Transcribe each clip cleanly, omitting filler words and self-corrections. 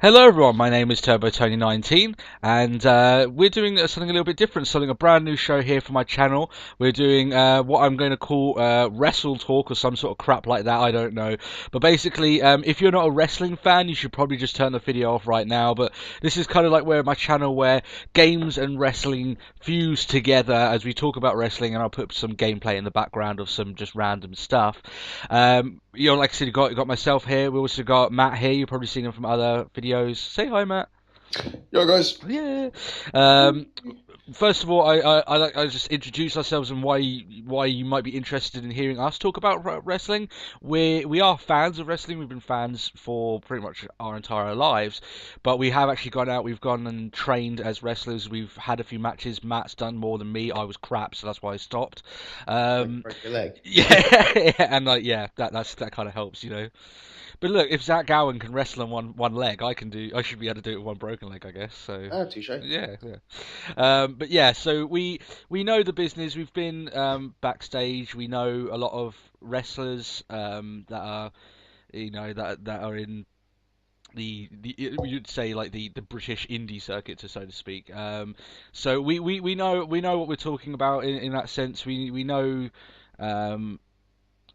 Hello everyone, my name is Turbo Tony 19 and we're doing something a little bit different, starting a brand new show here for my channel. We're doing what I'm going to call Wrestle Talk or some sort of crap like that, I don't know. But basically, if you're not a wrestling fan, you should probably just turn the video off right now. But this is kind of like my channel where games and wrestling fuse together as we talk about wrestling, and I'll put some gameplay in the background of some just random stuff. Like I said, you got myself here. We also got Matt here. You've probably seen him from other videos. Say hi, Matt. Yo, guys. Yeah. Um, First of all, I just introduce ourselves and why you might be interested in hearing us talk about wrestling. We are fans of wrestling. We've been fans for pretty much our entire lives, but we have actually gone out. We've gone and trained as wrestlers. We've had a few matches. Matt's done more than me. I was crap, so that's why I stopped. Break your leg. Yeah, and yeah, that kind of helps. But look, if Zach Gowen can wrestle on one leg, I can do. I should be able to do it with one broken leg, I guess. So Ah, touche. yeah, yeah. But yeah, so we know the business. We've been backstage. We know a lot of wrestlers that are that are in the you'd say like the British indie circuit, so to speak. So we know what we're talking about in that sense. We know. Um,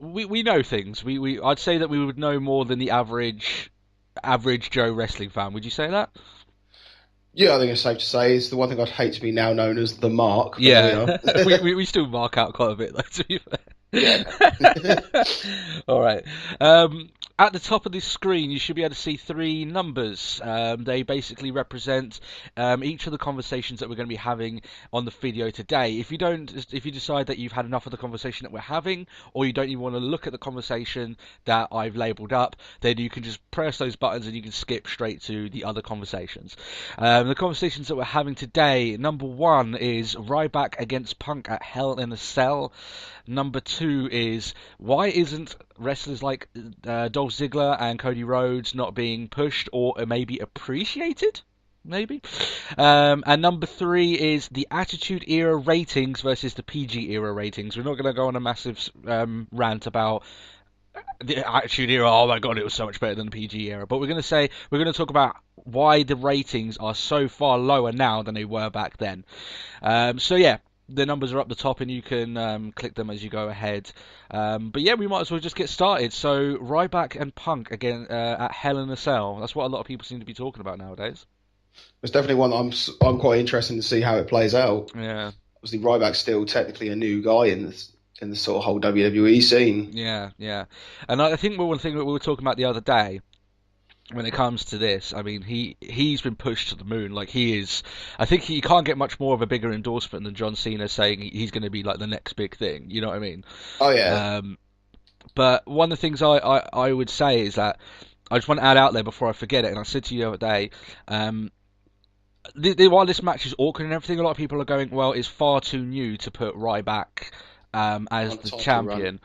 we know things. I'd say that we would know more than the average Joe wrestling fan. Would you say that? Yeah, I think it's safe to say it's the one thing I'd hate to be now known as the Mark, but there we Yeah, are. we still mark out quite a bit, though, to be Yeah. fair. All right. At the top of this screen, you should be able to see three numbers. They basically represent each of the conversations that we're going to be having on the video today. If you decide that you've had enough of the conversation that we're having, or you don't even want to look at the conversation that I've labelled up, then you can just press those buttons and you can skip straight to the other conversations. The conversations that we're having today, number one is Ryback against Punk at Hell in a Cell. Number two is why isn't wrestlers like Dolph Ziggler and Cody Rhodes not being pushed or maybe appreciated? Maybe. And number three is the Attitude Era ratings versus the PG Era ratings. We're not going to go on a massive rant about the Attitude Era. Oh my god, it was so much better than the PG era. But we're going to talk about why the ratings are so far lower now than they were back then. So yeah, the numbers are up the top, and you can click them as you go ahead. But yeah, we might as well just get started. So Ryback and Punk again at Hell in a Cell. That's what a lot of people seem to be talking about nowadays. It's definitely one I'm quite interested to see how it plays out. Yeah, Obviously, Ryback's still technically a new guy in the sort of whole WWE scene. yeah, yeah. And I think one thing that we were talking about the other day when it comes to this, I mean, he's been pushed to the moon. Like he is, I think he can't get much more of a bigger endorsement than John Cena saying he's going to be like the next big thing. You know what I mean? Oh yeah, Um, but one of the things I would say is that I just want to add out there before I forget it. And I said to you the other day, um, while this match is awkward and everything, a lot of people are going, well, it's far too new to put Ryback as on a the title run. champion.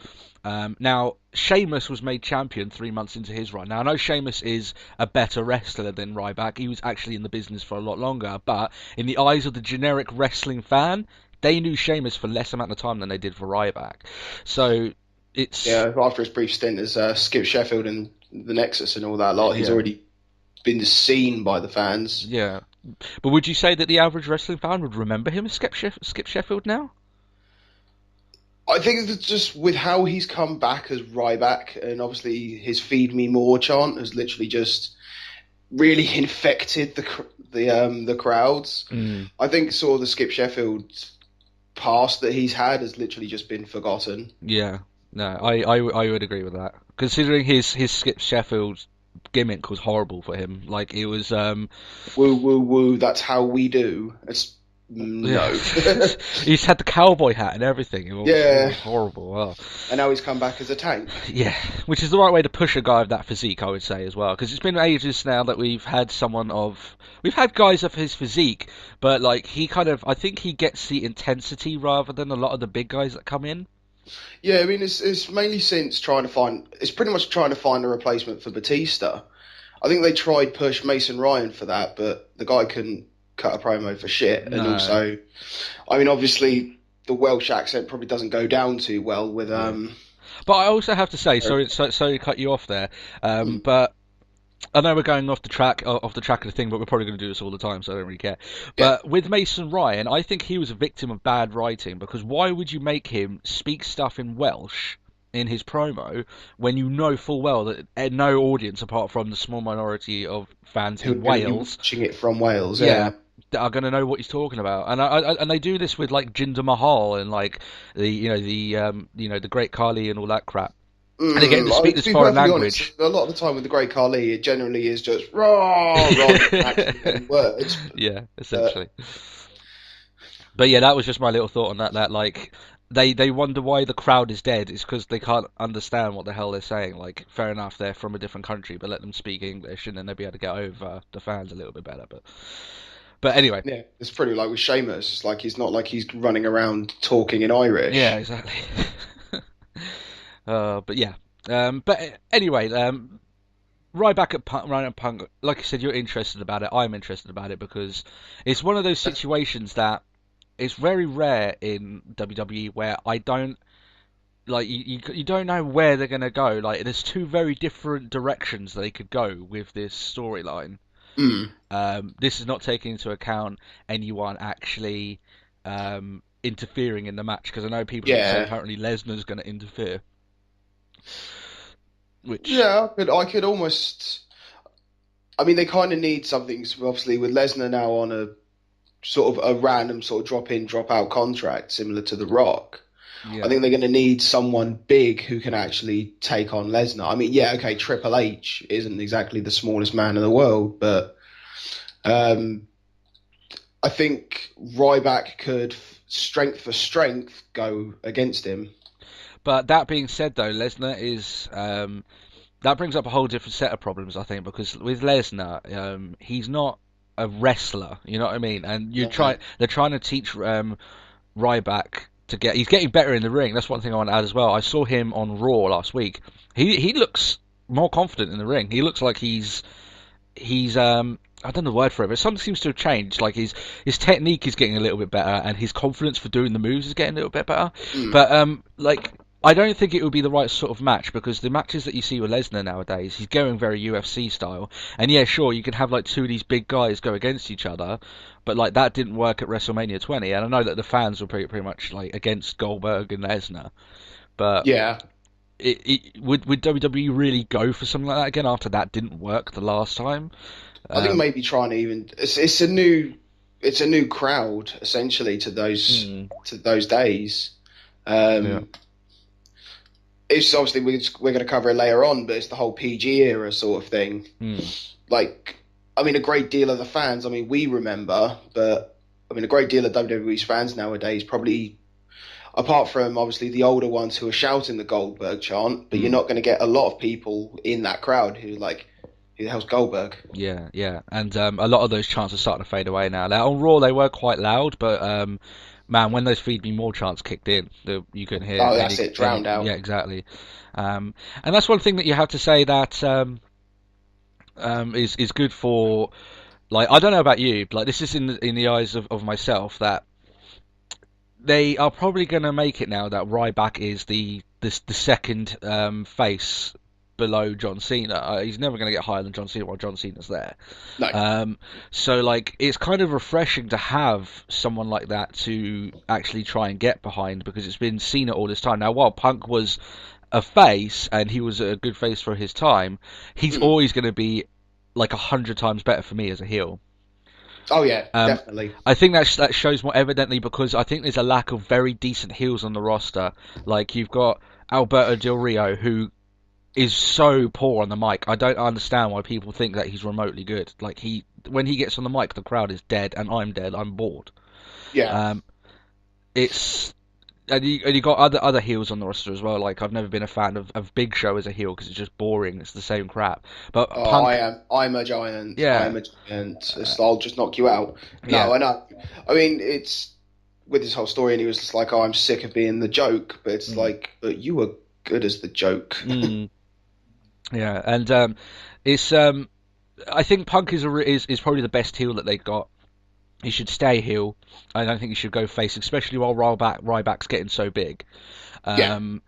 Now, Sheamus was made champion 3 months into his run. Now, I know Sheamus is a better wrestler than Ryback. He was actually in the business for a lot longer. But in the eyes of the generic wrestling fan, they knew Sheamus for less amount of time than they did for Ryback. So it's Yeah, after his brief stint as Skip Sheffield and the Nexus and all that lot, he's yeah, already been seen by the fans. yeah. But would you say that the average wrestling fan would remember him as Skip Sheffield now? I think it's just with how he's come back as Ryback, and obviously his "Feed Me More" chant has literally just really infected the crowds. Mm. I think sort of the Skip Sheffield past that he's had has literally just been forgotten. Yeah, no, I would agree with that. Considering his Skip Sheffield gimmick was horrible for him. Like it was, Woo woo woo, that's how we do. It's yeah. no. He's had the cowboy hat and everything. It Yeah, was horrible. Well, and now he's come back as a tank. yeah, which is the right way to push a guy of that physique, I would say as well. Because it's been ages now that we've had guys of his physique, but like he kind of, I think he gets the intensity rather than a lot of the big guys that come in. Yeah, I mean it's mainly since it's pretty much trying to find a replacement for Batista. I think they tried push Mason Ryan for that, but the guy couldn't cut a promo for shit. And No. also, I mean, obviously the Welsh accent probably doesn't go down too well with Yeah. But I also have to say, sorry to cut you off there, hmm, but I know we're going off the track of the thing, but we're probably going to do this all the time, so I don't really care. Yeah. But with Mason Ryan, I think he was a victim of bad writing, because why would you make him speak stuff in Welsh in his promo when you know full well that no audience apart from the small minority of fans Who in are gonna be Wales, watching it from Wales? yeah, that are going to know what he's talking about. And they do this with like Jinder Mahal and like the Great Khali and all that crap. And they get him to speak this be foreign perfectly language. honest, a lot of the time with the Great Khali, it generally is just raw rather than actually getting words. Yeah, essentially. But yeah, that was just my little thought on that. That like they wonder why the crowd is dead. It's because they can't understand what the hell they're saying. Like, fair enough, they're from a different country, but let them speak English, and then they'll be able to get over the fans a little bit better. But anyway. Yeah, it's pretty like with Sheamus. It's like he's not like he's running around talking in Irish. Yeah, exactly. But yeah. But anyway, right back at Punk, like I said, you're interested about it. I'm interested about it because it's one of those situations that it's very rare in WWE where I don't like you don't know where they're gonna go. Like, there's two very different directions they could go with this storyline. This is not taking into account anyone actually interfering in the match, because I know people say apparently Lesnar's going to interfere. Which I could almost. I mean, they kind of need something. Obviously, with Lesnar now on a sort of a random sort of drop in, drop out contract, similar to The Rock. Yeah. I think they're going to need someone big who can actually take on Lesnar. I mean, yeah, okay, Triple H isn't exactly the smallest man in the world, but I think Ryback could, strength for strength, go against him. But that being said, though, Lesnar is that brings up a whole different set of problems, I think, because with Lesnar, he's not a wrestler, you know what I mean? And they're trying to teach Ryback to get. He's getting better in the ring. That's one thing I want to add as well. I saw him on Raw last week. He looks more confident in the ring. He looks like he's I don't know the word for it, but something seems to have changed. Like his technique is getting a little bit better, and his confidence for doing the moves is getting a little bit better. But like, I don't think it would be the right sort of match, because the matches that you see with Lesnar nowadays, he's going very UFC style. And yeah, sure, you can have like two of these big guys go against each other, but like that didn't work at WrestleMania 20. And I know that the fans were pretty much like against Goldberg and Lesnar, but yeah. Would WWE really go for something like that again after that didn't work the last time? I think maybe trying to even it's a new crowd essentially to those days. It's obviously we're going to cover it later on, but it's the whole PG era sort of thing. Like, I mean, a great deal of the fans, I mean, we remember, but I mean, a great deal of WWE's fans nowadays probably, apart from obviously the older ones who are shouting the Goldberg chant, but you're not going to get a lot of people in that crowd who like, who the hell's Goldberg? Yeah, and a lot of those chants are starting to fade away now. Now on Raw they were quite loud, but man, when those Feed Me More chants kicked in, you couldn't hear. Oh, that's it, drowned out. Yeah, exactly. And that's one thing that you have to say that is good for. Like, I don't know about you, but like, this is in the eyes of myself, that they are probably going to make it now that Ryback is the second face below John Cena. He's never going to get higher than John Cena while John Cena's there. No. So like, it's kind of refreshing to have someone like that to actually try and get behind, because it's been Cena all this time. Now, while Punk was a face and he was a good face for his time, he's always going to be like 100 times better for me as a heel. Oh yeah, definitely. I think that shows more evidently because I think there's a lack of very decent heels on the roster. Like, you've got Alberto Del Rio, who is so poor on the mic. I don't understand why people think that he's remotely good. Like, when he gets on the mic, the crowd is dead, and I'm dead. I'm bored. Yeah. And you got other heels on the roster as well. Like, I've never been a fan of Big Show as a heel because it's just boring. It's the same crap. But Punk, I'm a giant. Yeah. I'm a giant. I'll just knock you out. No, Yeah. I know. I mean, it's with this whole story, and he was just like, "Oh, I'm sick of being the joke," but it's like, but you were good as the joke. Yeah, and it's I think Punk is probably the best heel that they got. He should stay heel. I don't think he should go face, especially while Ryback's getting so big. And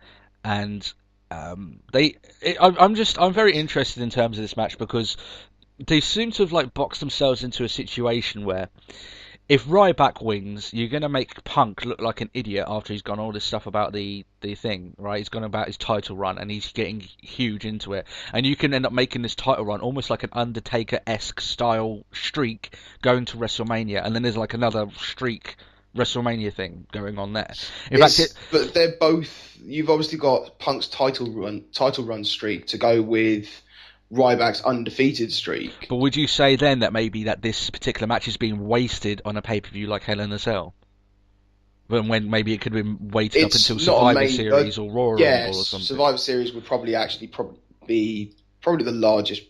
I'm very interested in terms of this match because they seem to have like boxed themselves into a situation where if Ryback wins, you're gonna make Punk look like an idiot after he's gone all this stuff about the thing, right? He's gone about his title run and he's getting huge into it, and you can end up making this title run almost like an Undertaker-esque style streak going to WrestleMania, and then there's like another streak WrestleMania thing going on there. In fact, But they're both. You've obviously got Punk's title run streak to go with Ryback's undefeated streak. but would you say then that maybe that this particular match is being wasted on a pay-per-view like Hell in a Cell? When maybe it could have been waited up It's until not a Survivor main, Series or Royal yeah, Rumble or something. Survivor Series would probably be probably the largest.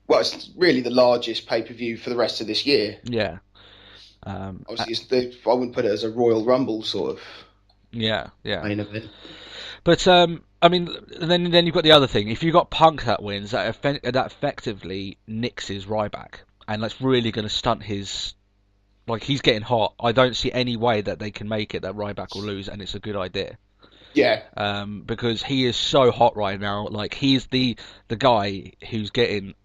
Well, it's really the largest pay per view for the rest of this year. Yeah. Obviously, I wouldn't put it as a Royal Rumble sort of Yeah. main event. But I mean, then you've got the other thing. If you've got Punk that wins, that effectively nixes Ryback, and that's really going to stunt his. Like, he's getting hot. I don't see any way that they can make it that Ryback will lose, and it's a good idea. Yeah. Because he is so hot right now. Like, he's the guy who's getting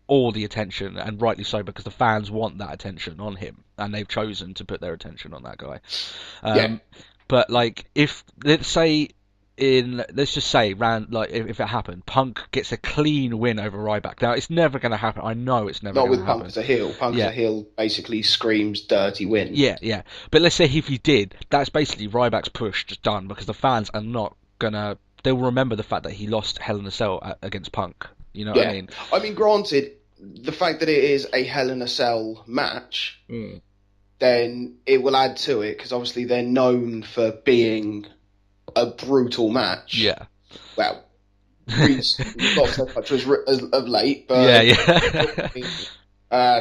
all the attention, and rightly so, because the fans want that attention on him, and they've chosen to put their attention on that guy. Yeah. But like, if let's just say if it happened, Punk gets a clean win over Ryback. Now it's never going to happen. I know it's never Not going to with happen. Punk as a heel. Punk as a heel basically screams dirty win. Yeah. But let's say if he did, that's basically Ryback's push just done, because the fans are not gonna. They'll remember the fact that he lost Hell in a Cell against Punk. You know what I mean? I mean, granted, the fact that it is a Hell in a Cell match, then it will add to it, because obviously they're known for being a brutal match. Yeah. Well, Reed's not so much of late, but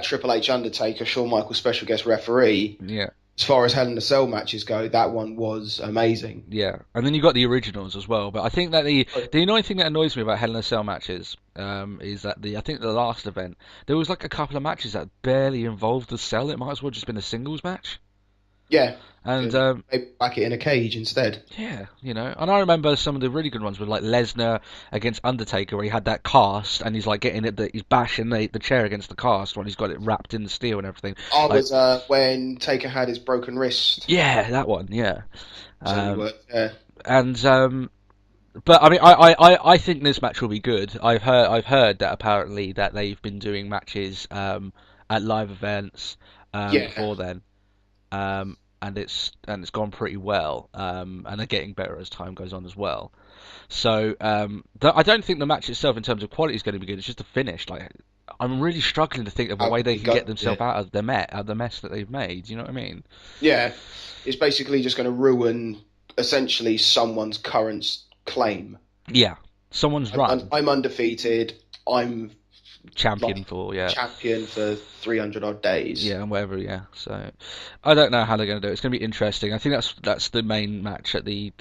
Triple H, Undertaker, Shawn Michaels special guest referee. Yeah. As far as Hell in a Cell matches go, that one was amazing. Yeah, and then you got the originals as well. But I think that the annoying thing that annoys me about Hell in a Cell matches is that I think the last event there was like a couple of matches that barely involved the cell. It might as well just been a singles match. Yeah, and they back it in a cage instead. Yeah, you know. And I remember some of the really good ones were like Lesnar against Undertaker, where he had that cast and he's like getting it, he's bashing the chair against the cast when he's got it wrapped in the steel and everything. Oh, like, was when Taker had his broken wrist. Yeah, that one. Yeah. And but I mean, I think this match will be good. I've heard that apparently that they've been doing matches at live events before then. And it's gone pretty well, and they're getting better as time goes on as well. So I don't think the match itself, in terms of quality, is going to be good. It's just the finish. Like, I'm really struggling to think of a way they can get themselves out of the mess that they've made. You know what I mean? Yeah, it's basically just going to ruin essentially someone's current claim. Yeah, someone's run. I'm undefeated. I'm champion champion for 300 odd days. Yeah, and whatever. Yeah, so I don't know how they're going to do it. It's going to be interesting. I think that's the main match at the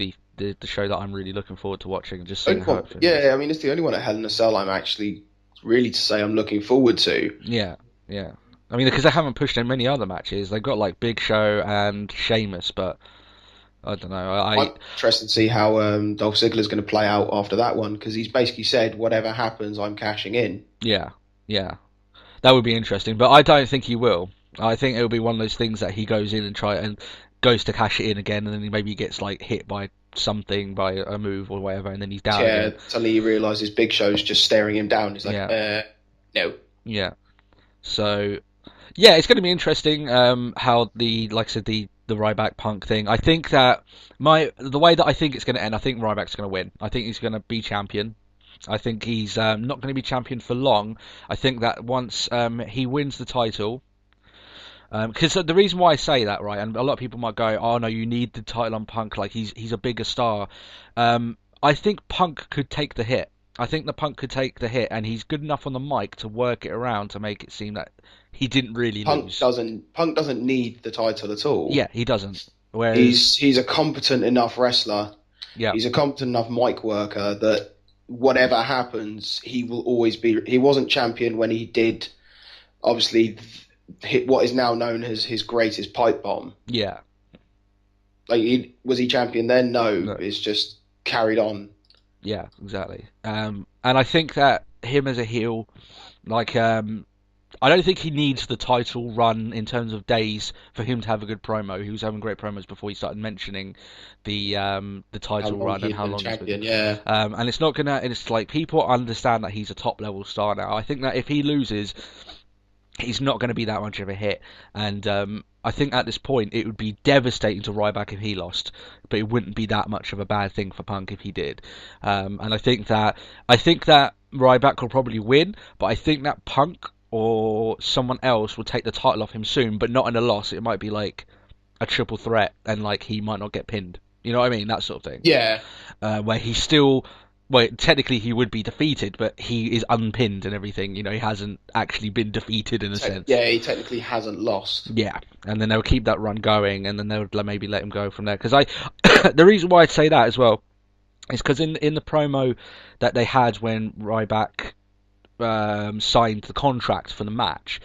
show that I'm really looking forward to watching. Just seeing how it finishes. Yeah, I mean, it's the only one at Hell in a Cell I'm actually really to say I'm looking forward to. Yeah. I mean, because they haven't pushed in many other matches. They've got like Big Show and Sheamus, but I don't know. I'm interested to see how Dolph Ziggler's going to play out after that one, because he's basically said, whatever happens, I'm cashing in. Yeah. That would be interesting, but I don't think he will. I think it'll be one of those things that he goes in and goes to cash it in again, and then he maybe gets like hit by something, by a move or whatever, and then he's down again. Suddenly he realises Big Show's just staring him down. He's like, no. Yeah. So, yeah, it's going to be interesting how like I said, the Ryback Punk thing. I think that the way that I think it's going to end, I think Ryback's going to win. I think he's going to be champion. I think he's not going to be champion for long. I think that once he wins the title, because the reason why I say that, right, and a lot of people might go, "Oh no, you need the title on Punk. Like he's a bigger star." I think Punk could take the hit. I think the Punk could take the hit, and he's good enough on the mic to work it around to make it seem that he didn't really lose. Punk doesn't need the title at all. Yeah, he doesn't. Whereas he's a competent enough wrestler. Yeah, he's a competent enough mic worker that whatever happens, he will always be. He wasn't champion when he did, obviously, hit what is now known as his greatest pipe bomb. Yeah. Like, was he champion then? No. It's just carried on. Yeah, exactly. And I think that him as a heel, Like, I don't think he needs the title run in terms of days for him to have a good promo. He was having great promos before he started mentioning the title run and how long he's been. Yeah. And it's not gonna. And it's like people understand that he's a top level star now. I think that if he loses, he's not going to be that much of a hit. And I think at this point it would be devastating to Ryback if he lost, but it wouldn't be that much of a bad thing for Punk if he did. And I think that Ryback will probably win, but I think that Punk or someone else will take the title off him soon, but not in a loss. It might be like a triple threat, and like he might not get pinned. You know what I mean? That sort of thing. Yeah. Where he's still. Well, technically he would be defeated, but he is unpinned and everything. You know, he hasn't actually been defeated in a sense. Yeah, he technically hasn't lost. Yeah, and then they'll keep that run going, and then they'll maybe let him go from there. Because the reason why I'd say that as well is because in the promo that they had when Ryback signed the contract for the match,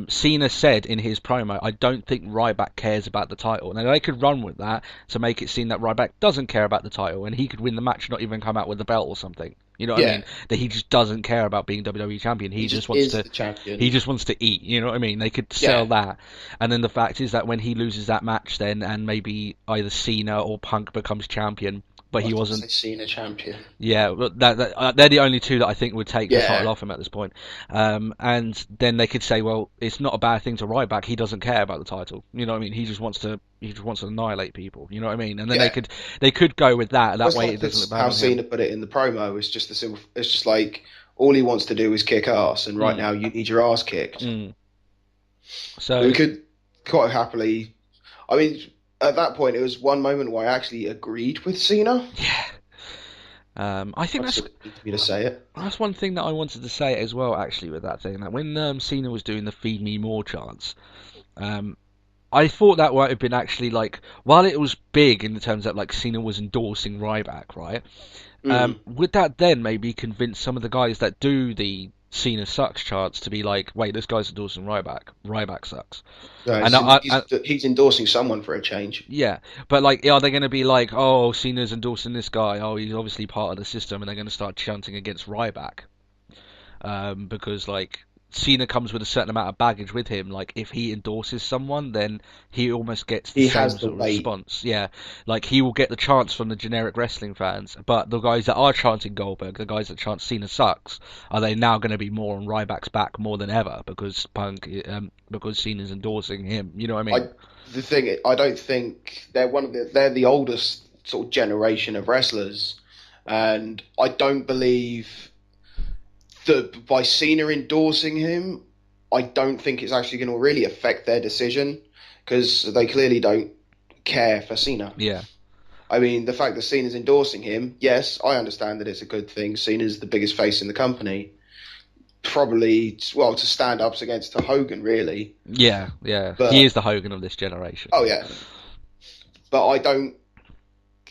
Cena said in his promo, I don't think Ryback cares about the title. Now they could run with that to make it seem that Ryback doesn't care about the title and he could win the match, not even come out with the belt or something. You know what I mean? That he just doesn't care about being WWE champion. He just wants to. He just wants to eat. You know what I mean? They could sell that, and then the fact is that when he loses that match, then and maybe either Cena or Punk becomes champion. But he wasn't Cena champion. Yeah, they're the only two that I think would take the title off him at this point. And then they could say, well, it's not a bad thing to Ryback. He doesn't care about the title. You know what I mean? He just wants to annihilate people. You know what I mean? And then they could go with that. That way, it doesn't look bad. How Cena put it in the promo is just it's just like all he wants to do is kick ass, and right now you need your ass kicked. So we could quite happily. I mean. At that point, it was one moment where I actually agreed with Cena. Yeah. I think that's me to say it. That's one thing that I wanted to say as well, actually, with that thing. That when Cena was doing the "Feed Me More" chants, I thought that might have been actually like, while it was big in the terms that like Cena was endorsing Ryback, right? Would that then maybe convince some of the guys that do the Cena sucks chants to be like, wait, this guy's endorsing Ryback. Ryback sucks. No, and he's endorsing someone for a change. Yeah, but like, are they going to be like, oh, Cena's endorsing this guy? Oh, he's obviously part of the system, and they're going to start chanting against Ryback because like Cena comes with a certain amount of baggage with him. Like if he endorses someone, then he almost gets the same sort of response. Yeah, like he will get the chants from the generic wrestling fans, but the guys that are chanting Goldberg, the guys that chant Cena sucks, are they now going to be more on Ryback's back more than ever because because Cena's endorsing him? You know what I mean? I don't think they're the oldest sort of generation of wrestlers, and I don't believe. By Cena endorsing him, I don't think it's actually going to really affect their decision because they clearly don't care for Cena. Yeah. I mean, the fact that Cena's endorsing him, yes, I understand that it's a good thing. Cena's the biggest face in the company. Probably, to stand up against Hogan, really. Yeah. But he is the Hogan of this generation. Oh, yeah. But I don't,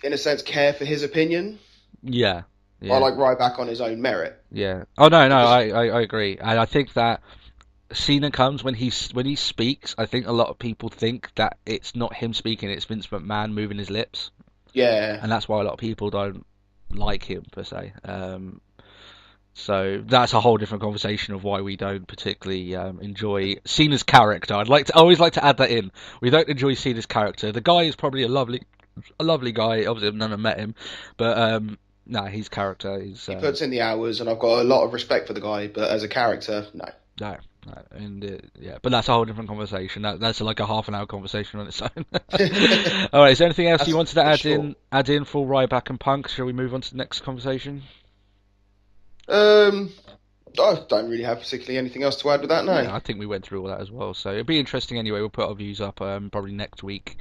in a sense, care for his opinion. Yeah. I like Ryback on his own merit. Yeah. Oh no, I agree, and I think that Cena comes when he speaks. I think a lot of people think that it's not him speaking; it's Vince McMahon moving his lips. Yeah. And that's why a lot of people don't like him per se. So that's a whole different conversation of why we don't particularly enjoy Cena's character. I always like to add that in. We don't enjoy Cena's character. The guy is probably a lovely guy. Obviously, I've never met him, but. No, his character is. He puts in the hours, and I've got a lot of respect for the guy. But as a character, no. No, and but that's a whole different conversation. That's like a half an hour conversation on its own. All right, is there anything else you wanted to add in for Ryback and Punk? Shall we move on to the next conversation? I don't really have particularly anything else to add with that. No, yeah, I think we went through all that as well. So it'll be interesting anyway. We'll put our views up probably next week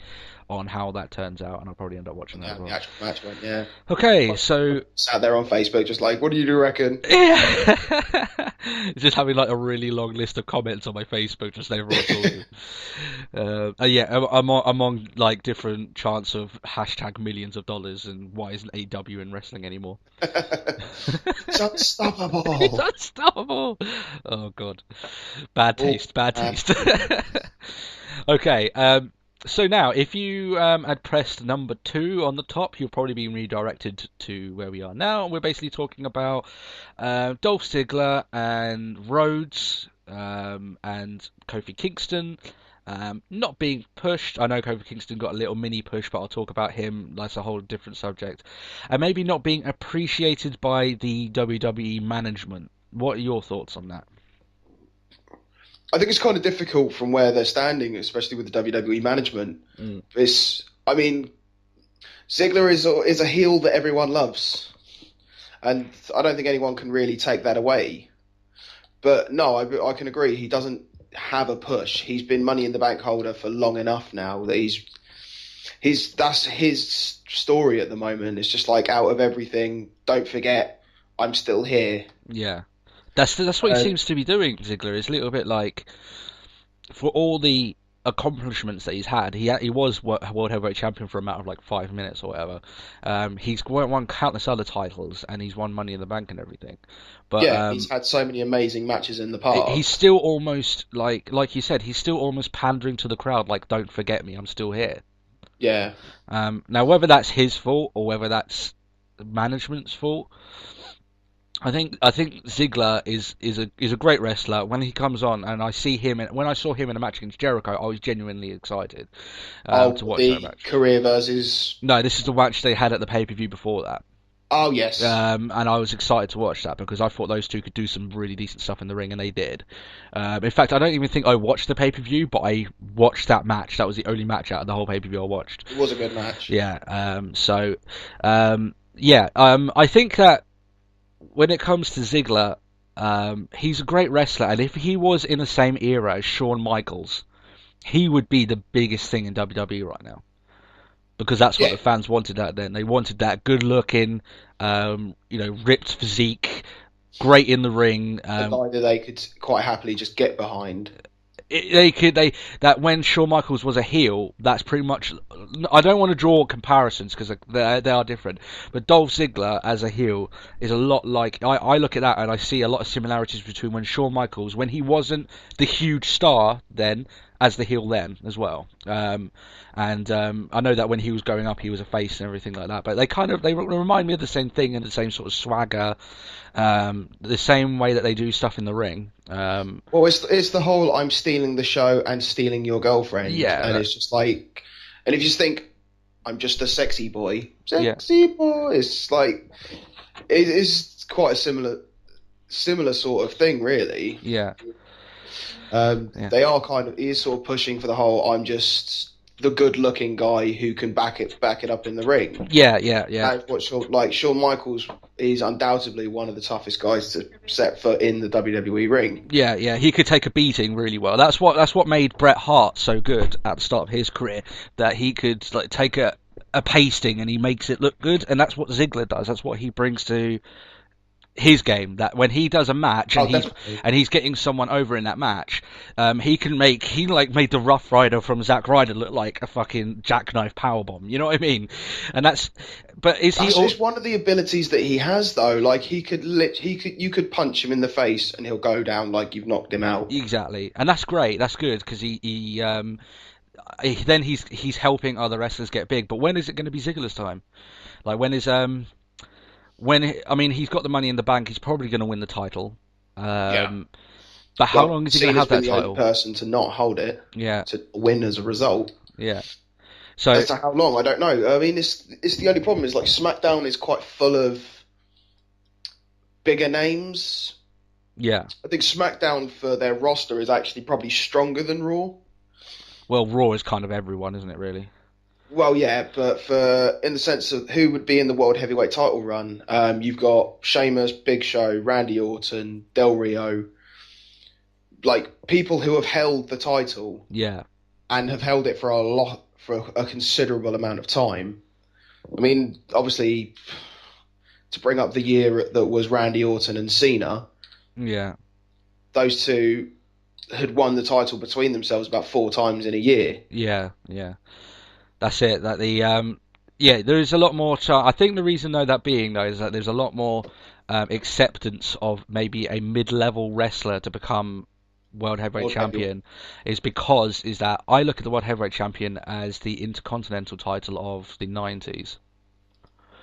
on how that turns out, and I'll probably end up watching that as well. The actual match went, yeah. Okay, so sat there on Facebook, just like, what do you reckon? Yeah, just having like a really long list of comments on my Facebook, just everyone talking. Yeah, I'm on like different chants of hashtag millions of dollars and why isn't AEW in wrestling anymore? It's unstoppable. It's unstoppable. Oh god, bad taste. Okay. So now, if you had pressed number 2 on the top, you'll probably be redirected to where we are now. We're basically talking about Dolph Ziggler and Rhodes and Kofi Kingston not being pushed. I know Kofi Kingston got a little mini push, but I'll talk about him. That's a whole different subject. And maybe not being appreciated by the WWE management. What are your thoughts on that? I think it's kind of difficult from where they're standing, especially with the WWE management. Mm. I mean, Ziggler is a heel that everyone loves, and I don't think anyone can really take that away. But no, I can agree. He doesn't have a push. He's been Money in the Bank holder for long enough now that that's his story at the moment. It's just like, out of everything, don't forget, I'm still here. Yeah. That's what he seems to be doing, Ziggler. It's a little bit like, for all the accomplishments that he's had, he was World Heavyweight Champion for a matter of like 5 minutes or whatever. He's won countless other titles, and he's won Money in the Bank and everything. But yeah, he's had so many amazing matches in the past. He's still almost like you said, he's still almost pandering to the crowd, like, don't forget me, I'm still here. Yeah. Now, whether that's his fault or whether that's management's fault, I think Ziggler is a great wrestler. When he comes on, and I see him, when I saw him in a match against Jericho, I was genuinely excited to watch that match. Career versus. No, this is the match they had at the pay-per-view before that. Oh yes. And I was excited to watch that because I thought those two could do some really decent stuff in the ring, and they did. In fact, I don't even think I watched the pay-per-view, but I watched that match. That was the only match out of the whole pay-per-view I watched. It was a good match. Yeah. I think that when it comes to Ziggler, he's a great wrestler, and if he was in the same era as Shawn Michaels, he would be the biggest thing in WWE right now. Because that's what the fans wanted out then. They wanted that good-looking, ripped physique, great in the ring. A guy that they could quite happily just get behind. That when Shawn Michaels was a heel, that's pretty much. I don't want to draw comparisons because they are different, but Dolph Ziggler as a heel is a lot like. I look at that and I see a lot of similarities between when Shawn Michaels, when he wasn't the huge star then, as the heel then as well. I know that when he was going up, he was a face and everything like that. But they remind me of the same thing and the same sort of swagger, the same way that they do stuff in the ring. Well, it's the whole I'm stealing the show and stealing your girlfriend. Yeah, and it's just like, and if you just think I'm just a sexy boy, it's like it is quite a similar sort of thing, really. Yeah. They are he is sort of pushing for the whole I'm just the good-looking guy who can back it up in the ring. Yeah. And Shawn Michaels is undoubtedly one of the toughest guys to set foot in the WWE ring. Yeah, he could take a beating really well. That's what made Bret Hart so good at the start of his career, that he could take a pasting and he makes it look good, and that's what Ziggler does. That's what he brings to his game, that when he does a match and he's getting someone over in that match, he made the Rough Rider from Zack Ryder look like a fucking jackknife powerbomb. You know what I mean? And it's one of the abilities that he has, though. Like you could punch him in the face and he'll go down like you've knocked him out. Exactly, and that's great. That's good because he's helping other wrestlers get big. But when is it going to be Ziggler's time? Like he's got the Money in the Bank. He's probably going to win the title. But how long is he going to have that title? The only person to not hold it. Yeah. To win as a result. Yeah. So as to how long, I don't know. I mean, it's the only problem is like SmackDown is quite full of bigger names. Yeah. I think SmackDown for their roster is actually probably stronger than Raw. Well, Raw is kind of everyone, isn't it? Really. Well, yeah, but in the sense of who would be in the World Heavyweight title run, you've got Sheamus, Big Show, Randy Orton, Del Rio, like people who have held the title, and have held it for a considerable amount of time. I mean, obviously, to bring up the year that was Randy Orton and Cena, those two had won the title between themselves about 4 times in a year. Yeah. That's it. That there is a lot more. I think the reason that being is that there's a lot more acceptance of maybe a mid-level wrestler to become World Heavyweight World Heavyweight. Champion is because is that I look at the World Heavyweight Champion as the Intercontinental title of the 90s.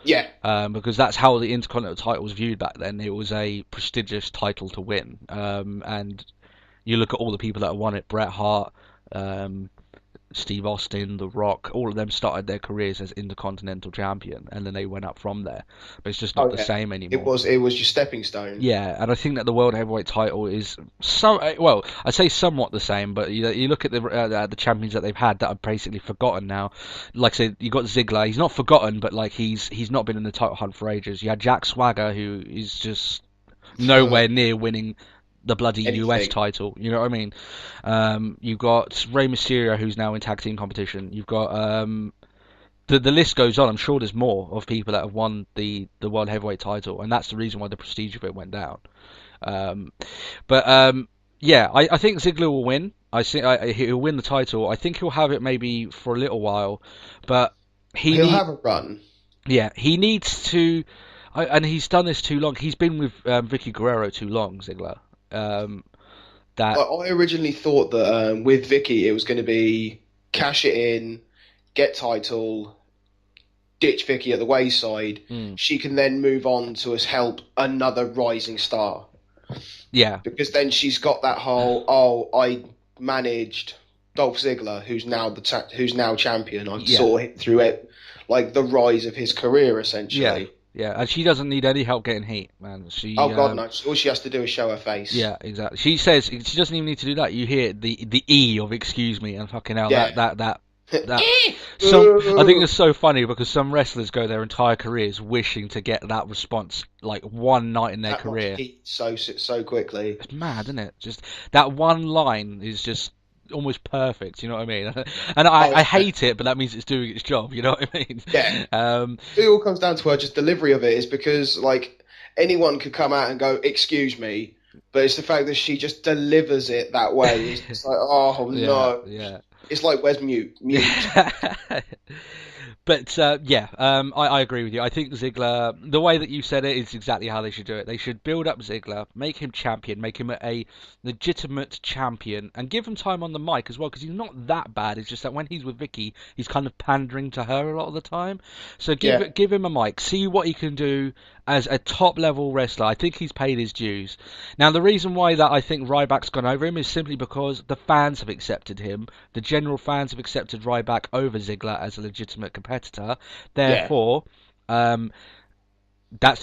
Yeah. Because that's how the Intercontinental title was viewed back then. It was a prestigious title to win. And you look at all the people that have won it: Bret Hart, Steve Austin, The Rock, all of them started their careers as Intercontinental Champion, and then they went up from there. But it's just not the same anymore. It was your stepping stone. Yeah, and I think that the World Heavyweight title is I say somewhat the same, but you look at the champions that they've had that are basically forgotten now. Like I said, you got Ziggler. He's not forgotten, but like he's not been in the title hunt for ages. You had Jack Swagger, who is just nowhere near winning the bloody Anything. US title. You know what I mean? You've got Rey Mysterio, who's now in tag team competition. You've got the list goes on. I'm sure there's more of people that have won the World Heavyweight title, and that's the reason why the prestige of it went down. Yeah, I think Ziggler will win. I think he'll win the title. I think he'll have it maybe for a little while, but he'll have a run. Yeah, he needs to, and he's done this too long. He's been with Vicky Guerrero too long, Ziggler. I originally thought that with Vicky it was going to be cash it in, get title, ditch Vicky at the wayside. She can then move on to help another rising star. Yeah, because then she's got that whole I managed Dolph Ziggler, who's now champion. I saw him through it, like the rise of his career essentially. Yeah, and she doesn't need any help getting heat, man. God no! All she has to do is show her face. Yeah, exactly. She says she doesn't even need to do that. You hear the E of excuse me, and fucking hell, that. I think it's so funny because some wrestlers go their entire careers wishing to get that response like one night in their career. So quickly. It's mad, isn't it? Just that one line is just almost perfect. You know what I mean? And I hate it, but that means it's doing its job. You know what I mean? Yeah. It all comes down to her just delivery of it. Is because like anyone could come out and go, "Excuse me," but it's the fact that she just delivers it that way. It's just like, oh no. Yeah. It's like, where's mute? But I agree with you. I think Ziggler, the way that you said it, is exactly how they should do it. They should build up Ziggler, make him champion, make him a legitimate champion, and give him time on the mic as well, because he's not that bad. It's just that when he's with Vicky, he's kind of pandering to her a lot of the time. So give him a mic, see what he can do as a top-level wrestler. I think he's paid his dues. Now, the reason why that I think Ryback's gone over him is simply because the fans have accepted him. The general fans have accepted Ryback over Ziggler as a legitimate competitor. Therefore, that's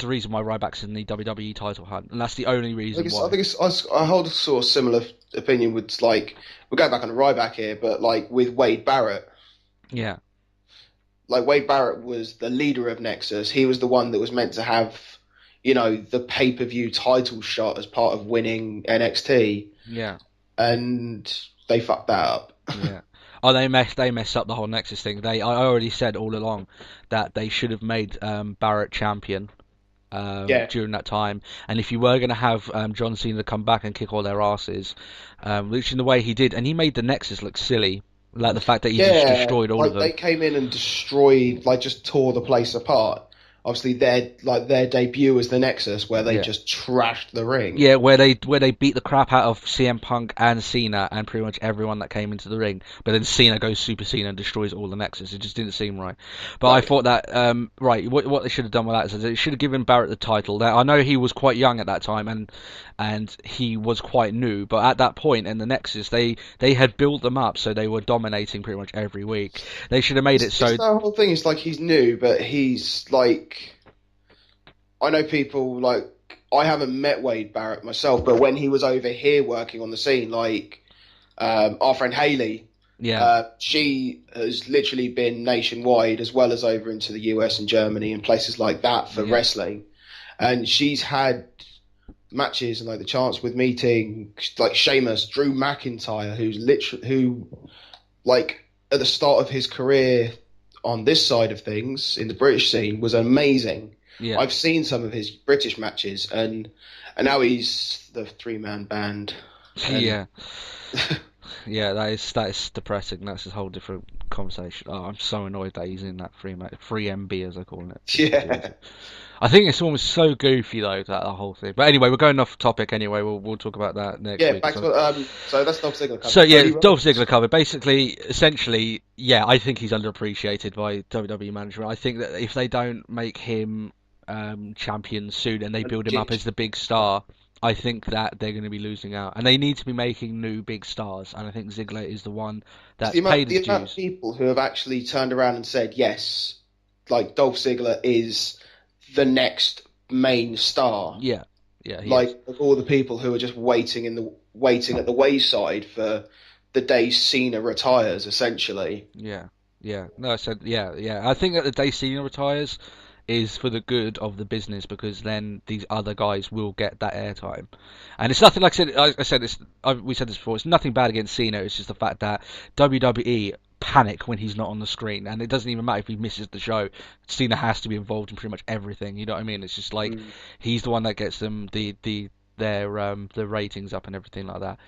the reason why Ryback's in the WWE title hunt, and that's the only reason why. I hold a sort of similar opinion with, like, we're going back on Ryback here, but like with Wade Barrett. Yeah. Like, Wade Barrett was the leader of Nexus. He was the one that was meant to have, the pay-per-view title shot as part of winning NXT. Yeah. And they fucked that up. Yeah. Oh, they messed up the whole Nexus thing. I already said all along that they should have made Barrett champion during that time. And if you were going to have John Cena come back and kick all their asses, which in the way he did, and he made the Nexus look silly. Like the fact that he just destroyed all of them. They came in and destroyed, just tore the place apart. Obviously, their debut as the Nexus, where they just trashed the ring. Yeah, where they beat the crap out of CM Punk and Cena and pretty much everyone that came into the ring. But then Cena goes Super Cena and destroys all the Nexus. It just didn't seem right. But I thought that what they should have done with that is they should have given Barrett the title. Now, I know he was quite young at that time and he was quite new. But at that point in the Nexus, they had built them up so they were dominating pretty much every week. They should have made it so. The whole thing is like he's new, but he's like. I know people I haven't met Wade Barrett myself, but when he was over here working on the scene, our friend Haley, she has literally been nationwide as well as over into the US and Germany and places like that for wrestling, and she's had matches and the chance with meeting Sheamus, Drew McIntyre, who at the start of his career on this side of things in the British scene was amazing. Yeah. I've seen some of his British matches, and now he's the three-man band. Yeah. Yeah, that is depressing. That's a whole different conversation. Oh, I'm so annoyed that he's in that free MB as I call it. It's Yeah. ridiculous. I think it's almost so goofy though, that the whole thing. But anyway, we're going off topic anyway. We'll talk about that next Yeah, week as back well. to so that's Dolph Ziggler So covered. yeah, Cody Dolph Rhodes. Ziggler cover. Basically, essentially, yeah, I think he's underappreciated by WWE management. I think that if they don't make him champion soon and they build him up as the big star, I think that they're going to be losing out. And they need to be making new big stars. And I think Ziggler is the one that's paid his The amount of dues. people who have actually turned around and said yes, like Dolph Ziggler is the next main star. Yeah, yeah, he Like is. of all the people who are just waiting at the wayside for the day Cena retires, essentially. Yeah, yeah. No, I said yeah, yeah. I think that the day Cena retires is for the good of the business because then these other guys will get that airtime. And it's nothing like I said this. We said this before. It's nothing bad against Cena. It's just the fact that WWE panic when he's not on the screen, and it doesn't even matter if he misses the show. Cena has to be involved in pretty much everything. You know what I mean? It's just like he's the one that gets them the ratings up and everything like that.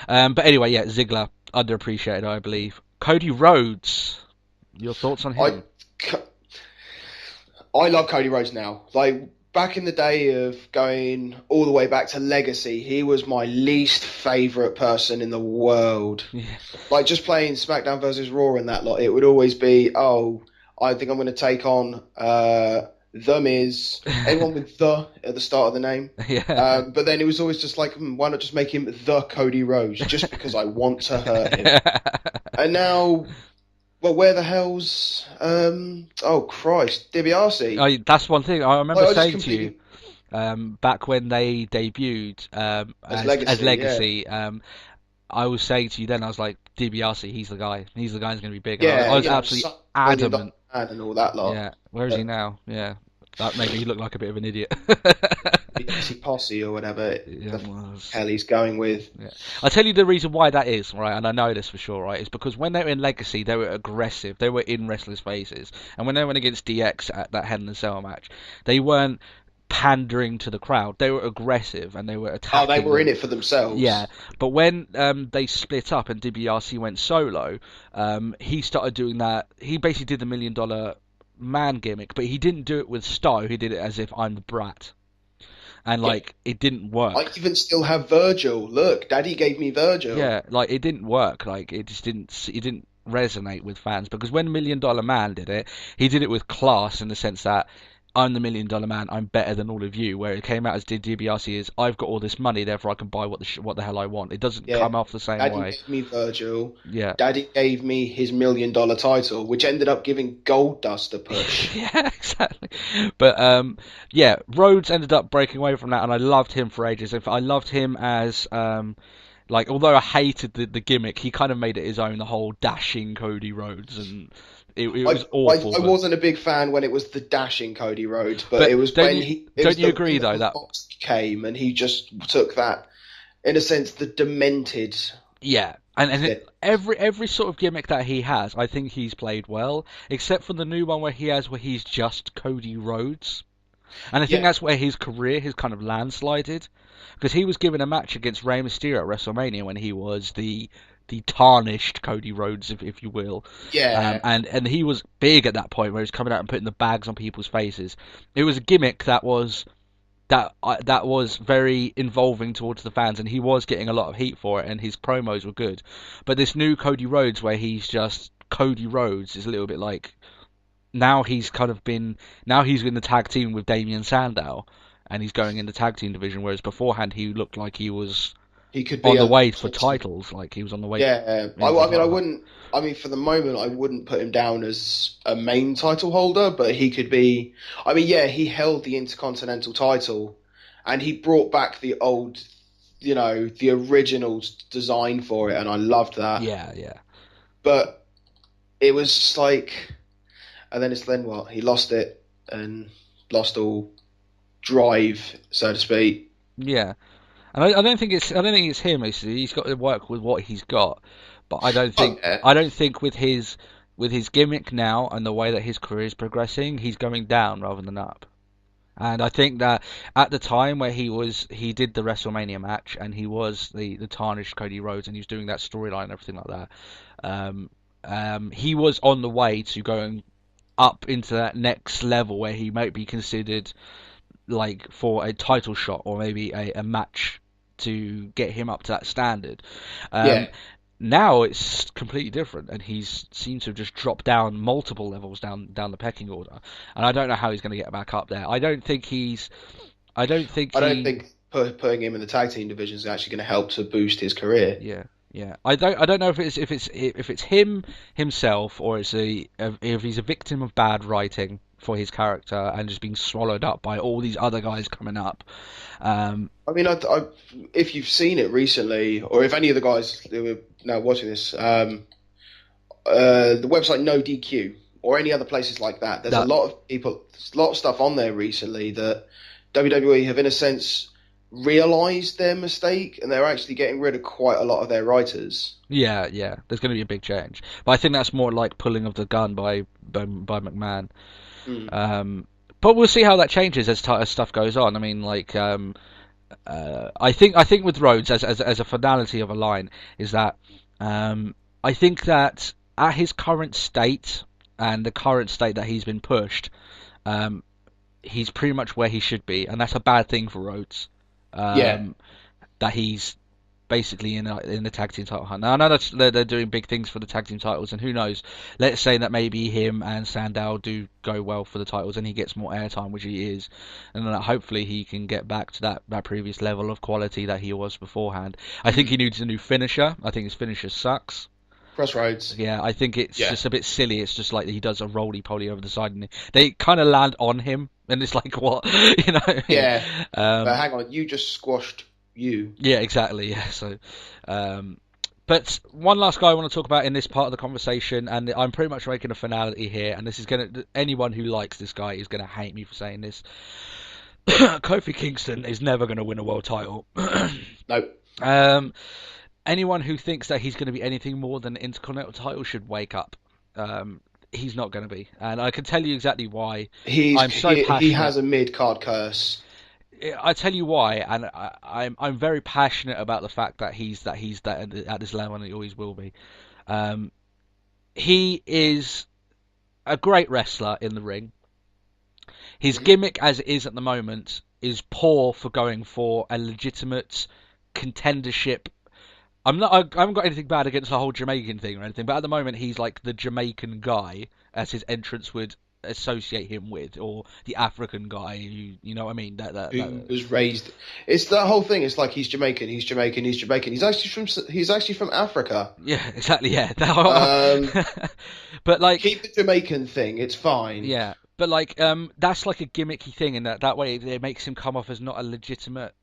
But anyway, yeah, Ziggler underappreciated, I believe. Cody Rhodes, your thoughts on him? I love Cody Rhodes now. Like back in the day of going all the way back to Legacy, he was my least favorite person in the world. Yeah. Like just playing SmackDown versus Raw in that lot, it would always be, oh, I think I'm going to take on The Miz, anyone with the at the start of the name. Yeah. But then it was always just like, why not just make him the Cody Rhodes, just because I want to hurt him. And now, well, where the hell's oh Christ, DiBiase? That's one thing I remember I just saying to you completely back when they debuted as Legacy, Legacy. I was saying to you then, I was like, DiBiase, he's the guy. He's the guy who's going to be big. yeah, I was yeah, absolutely $1 million adamant. man and all that lot. Yeah. Where is he But now? Yeah. That made me look like a bit of an idiot. DiBiase Posse or whatever Yeah, the it was. hell he's going with. Yeah. I'll tell you the reason why that is, right? And I know this for sure, right? Is because when they were in Legacy, they were aggressive. They were in wrestlers' faces. And when they went against DX at that Hell in a Cell match, they weren't pandering to the crowd. They were aggressive and they were Oh, attacking they were them. in it for themselves. Yeah, but when they split up and DiBiase went solo, he started doing that. He basically did the $1 million man gimmick, but he didn't do it with style. He did it as if I'm the brat. And like it didn't work. I even still have Virgil. Look, Daddy gave me Virgil. Yeah, like it didn't work. Like it just didn't resonate with fans because when $1 Million Man did it, he did it with class in the sense that I'm the $1 Million Man, I'm better than all of you. Where it came out as did DiBiase is I've got all this money, therefore I can buy what the hell I want. It doesn't Yeah. come off the same Daddy way. gave me Virgil. Yeah. Daddy gave me his $1 million title, which ended up giving Goldust a push. Yeah, exactly. But yeah, Rhodes ended up breaking away from that, and I loved him for ages. In fact, I loved him as like although I hated the gimmick, he kind of made it his own. The whole dashing Cody Rhodes, and it was awful. I but- wasn't a big fan when it was the dashing Cody Rhodes, but it was don't when you- it don't was you the- agree, though, that- Fox came and he just took that, in a sense, the demented. Yeah, and Yeah. every sort of gimmick that he has, I think he's played well, except for the new one where he's just Cody Rhodes, and I think Yeah. that's where his career has kind of landslided, because he was given a match against Rey Mysterio at WrestleMania when he was the tarnished Cody Rhodes, if you will, Yeah, and he was big at that point where he was coming out and putting the bags on people's faces. It was a gimmick that was. That was very involving towards the fans, and he was getting a lot of heat for it, and his promos were good. But this new Cody Rhodes, where he's just Cody Rhodes, is a little bit like now he's in the tag team with Damian Sandow, and he's going in the tag team division, whereas beforehand he looked like he was he could be on the a- way for titles, like he was on the way. Yeah, I wouldn't. I mean, for the moment, I wouldn't put him down as a main title holder, but he could be. I mean, yeah, he held the Intercontinental title, and he brought back the old, the original design for it, and I loved that. Yeah, yeah. But it was just like, and then what? He lost it and lost all drive, so to speak. Yeah, and I don't think it's him. He's got to work with what he's got, but I don't think with his gimmick now and the way that his career is progressing, he's going down rather than up. And I think that at the time where he did the WrestleMania match and he was the tarnished Cody Rhodes and he was doing that storyline and everything like that, he was on the way to going up into that next level where he might be considered like for a title shot or maybe a match to get him up to that standard. Yeah. Now it's completely different, and he's seemed to have just dropped down multiple levels down the pecking order, and I don't know how he's going to get back up there. I don't think I don't think I don't think putting him in the tag team division is actually going to help to boost his career. Yeah, yeah. I don't know if it's him himself or if he's a victim of bad writing for his character and just being swallowed up by all these other guys coming up. I mean, if you've seen it recently, or if any of the guys who are now watching this, the website No DQ or any other places like that, there's a lot of people, there's a lot of stuff on there recently that WWE have, in a sense, realised their mistake, and they're actually getting rid of quite a lot of their writers. Yeah, yeah. There's going to be a big change, but I think that's more like pulling of the gun by McMahon. But we'll see how that changes as stuff goes on. I mean, like, I think with Rhodes as a finality of a line is that I think that at his current state and the current state that he's been pushed, he's pretty much where he should be, and that's a bad thing for Rhodes. That he's basically in the tag team title hunt. Now I know they're doing big things for the tag team titles, and who knows? Let's say that maybe him and Sandow do go well for the titles, and he gets more airtime, which he is, and then hopefully he can get back to that previous level of quality that he was beforehand. I think he needs a new finisher. I think his finisher sucks. Crossroads. Yeah, I think it's just a bit silly. It's just like he does a roly-poly over the side, and they kind of land on him, and it's like, what? You know? Yeah. But hang on, you just squashed you. Yeah, exactly. Yeah. So, but one last guy I want to talk about in this part of the conversation, and I'm pretty much making a finality here, and this is anyone who likes this guy is gonna hate me for saying this. Kofi Kingston is never gonna win a world title. No. Anyone who thinks that he's going to be anything more than an Intercontinental title should wake up. He's not going to be, and I can tell you exactly why. I'm so passionate. He has a mid-card curse. I tell you why, and I'm very passionate about the fact that he's at this level, and he always will be. He is a great wrestler in the ring. His gimmick, as it is at the moment, is poor for going for a legitimate contendership. I haven't got anything bad against the whole Jamaican thing or anything, but at the moment he's like the Jamaican guy, as his entrance would associate him with, or the African guy who, you know what I mean? Who was raised. It's that whole thing. It's like he's Jamaican. He's actually from Africa. Yeah, exactly. Yeah. But like, keep the Jamaican thing. It's fine. Yeah, but like, that's like a gimmicky thing, in that way it makes him come off as not a legitimate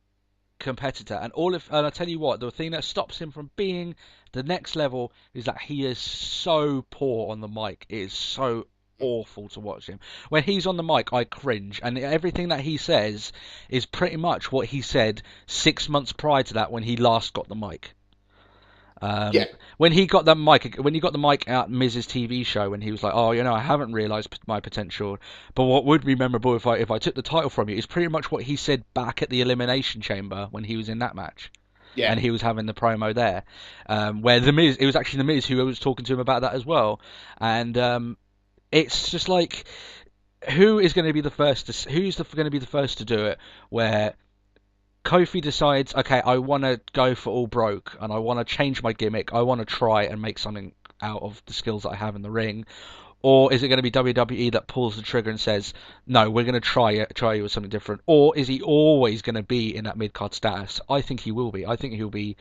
competitor, and I tell you what, the thing that stops him from being the next level is that he is so poor on the mic. It is so awful to watch him. When he's on the mic, I cringe, and everything that he says is pretty much what he said 6 months prior to that when he last got the mic. When he got the mic at Miz's TV show, when he was like, "Oh, I haven't realised my potential, but what would be memorable if I took the title from you," is pretty much what he said back at the Elimination Chamber when he was in that match. Yeah. And he was having the promo there, where it was actually the Miz who was talking to him about that as well, and it's just like, who's going to be the first to do it? Where Kofi decides, okay, I want to go for all broke, and I want to change my gimmick. I want to try and make something out of the skills that I have in the ring. Or is it going to be WWE that pulls the trigger and says, no, we're going to try you with something different? Or is he always going to be in that mid-card status? I think he will be. I think he'll be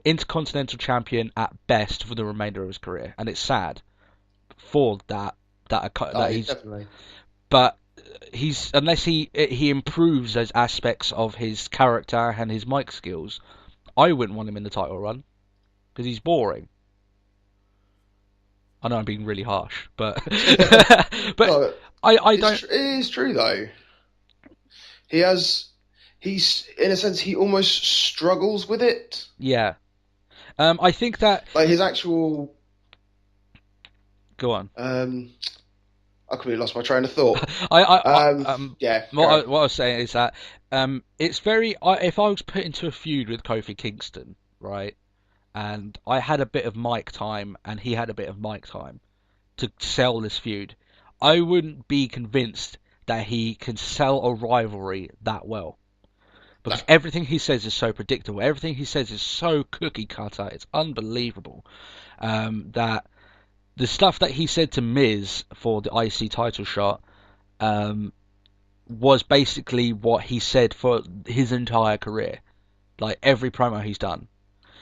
Intercontinental Champion at best for the remainder of his career. And it's sad for that he's... Definitely. But unless he improves those aspects of his character and his mic skills, I wouldn't want him in the title run because he's boring. I know I'm being really harsh, but no, I don't. It is true though. He's in a sense he almost struggles with it. Yeah, I think that like his actual. Go on. I completely lost my train of thought. Yeah, what I was saying is that it's very. If I was put into a feud with Kofi Kingston, right, and I had a bit of mic time and he had a bit of mic time to sell this feud, I wouldn't be convinced that he can sell a rivalry that well. no, Because everything he says is so predictable. Everything he says is so cookie cutter. It's unbelievable. That the stuff that he said to Miz for the IC title shot was basically what he said for his entire career. Like every promo he's done.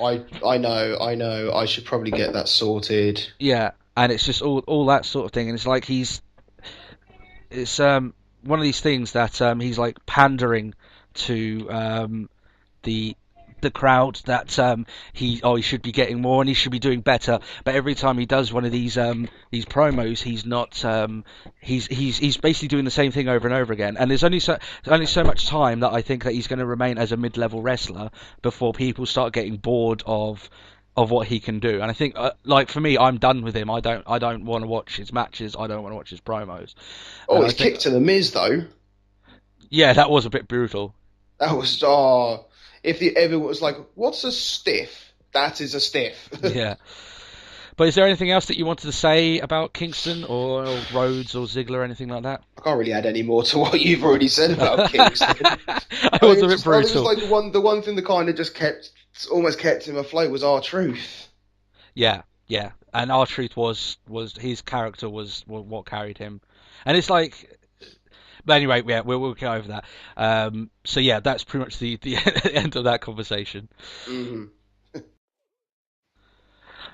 I know. I should probably get that sorted. Yeah, and it's just all that sort of thing. And it's like it's one of these things that he's like pandering to the crowd that he should be getting more and he should be doing better, but every time he does one of these promos, he's not he's basically doing the same thing over and over again, and there's only so much time that I think that he's going to remain as a mid-level wrestler before people start getting bored of what he can do. And I think like for me, I'm done with him. I don't want to watch his matches. I don't want to watch his promos. Oh, his kick to the Miz though. Yeah, that was a bit brutal. That was if the ever was like, what's a stiff? That is a stiff. Yeah. But is there anything else that you wanted to say about Kingston or Rhodes or Ziggler or anything like that? I can't really add any more to what you've already said about Kingston. It was a bit brutal. I think like the one thing that kind of just almost kept him afloat was R-Truth. Yeah. And R-Truth was his character was what carried him. And it's like, but anyway, yeah, we'll go over that. So yeah, that's pretty much the end of that conversation. Mm-hmm.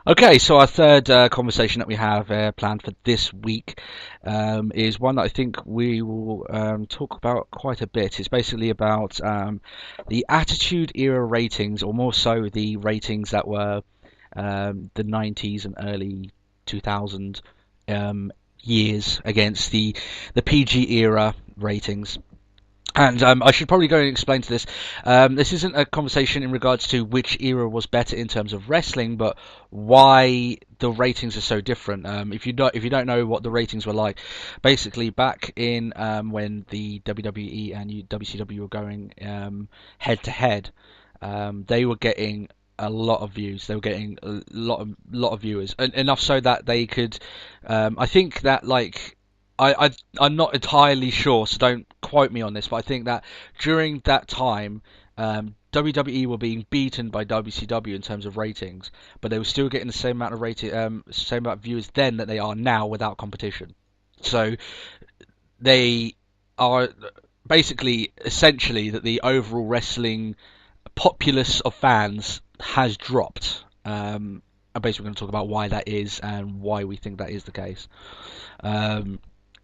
Okay, so our third conversation that we have planned for this week is one that I think we will talk about quite a bit. It's basically about the Attitude Era ratings, or more so the ratings that were the 90s and early 2000 years against the PG era ratings. And I should probably go and explain to this. This isn't a conversation in regards to which era was better in terms of wrestling, but why the ratings are so different. If you don't know what the ratings were like, basically back in when the WWE and WCW were going head to head, they were getting a lot of views. They were getting a lot of viewers, enough so that they could. I think that like. I'm not entirely sure, so don't quote me on this, but I think that during that time, WWE were being beaten by WCW in terms of ratings, but they were still getting the same amount of viewers then that they are now without competition. So they are basically, essentially, that the overall wrestling populace of fans has dropped. And basically, we're going to talk about why that is and why we think that is the case.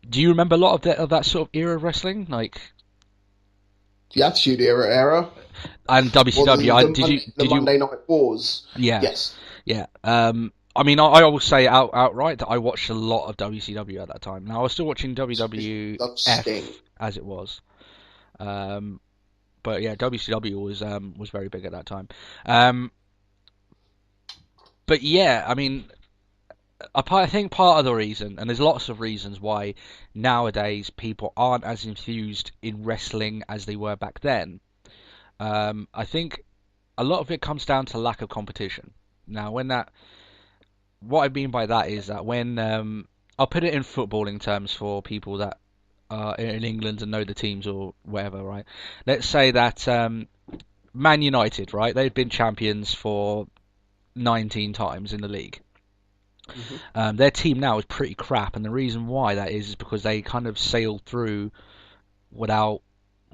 Do you remember a lot of that sort of era of wrestling, like the Attitude Era, and WCW? Did you Monday Night Wars? Yeah. Yes. Yeah. I mean, I will say outright that I watched a lot of WCW at that time. Now I was still watching WWF as it was, but yeah, WCW was very big at that time. But yeah, I mean. I think part of the reason, and there's lots of reasons why nowadays people aren't as enthused in wrestling as they were back then. I think a lot of it comes down to lack of competition. Now, what I mean by that is that when I'll put it in footballing terms for people that are in England and know the teams or whatever, right? Let's say that Man United, right? They've been champions for 19 times in the league. Mm-hmm. Their team now is pretty crap, and the reason why that is because they kind of sailed through without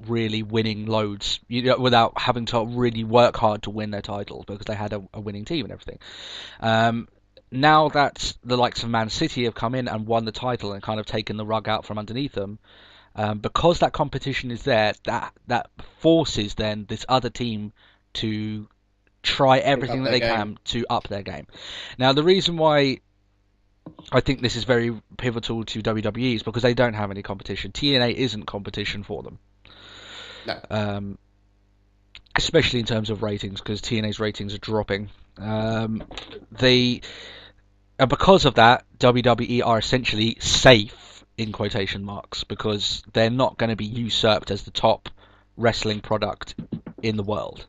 really winning loads, without having to really work hard to win their titles because they had a winning team and everything. Now that the likes of Man City have come in and won the title and kind of taken the rug out from underneath them, because that competition is there, that forces then this other team to try everything that they can to up their game. Now, the reason why I think this is very pivotal to WWE is because they don't have any competition. TNA isn't competition for them. No. Especially in terms of ratings, because TNA's ratings are dropping. And because of that, WWE are essentially safe in quotation marks, because they're not going to be usurped as the top wrestling product in the world.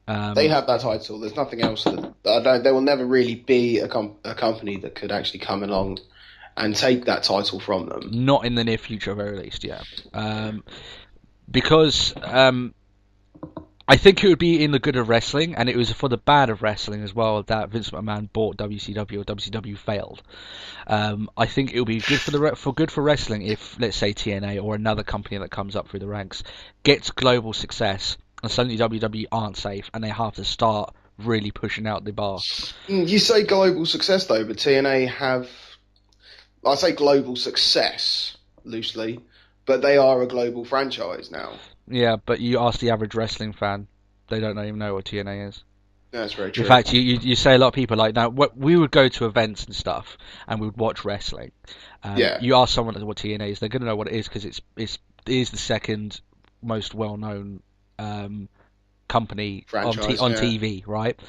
They have that title. There's nothing else there will never really be a company that could actually come along and take that title from them. Not in the near future, very least, yeah. Because I think it would be in the good of wrestling, and it was for the bad of wrestling as well, that Vince McMahon bought WCW, or WCW failed. I think it would be good for wrestling if, let's say, TNA or another company that comes up through the ranks gets global success, and suddenly WWE aren't safe, and they have to start really pushing out the bar. You say global success though, but TNA have, I say global success loosely, but they are a global franchise now. Yeah, but you ask the average wrestling fan, they don't even know what TNA is. That's very true. In fact, you say a lot of people like, now, we would go to events and stuff, and we would watch wrestling. You ask someone what TNA is, they're going to know what it is, because it is the second most well-known company franchise, on TV, right?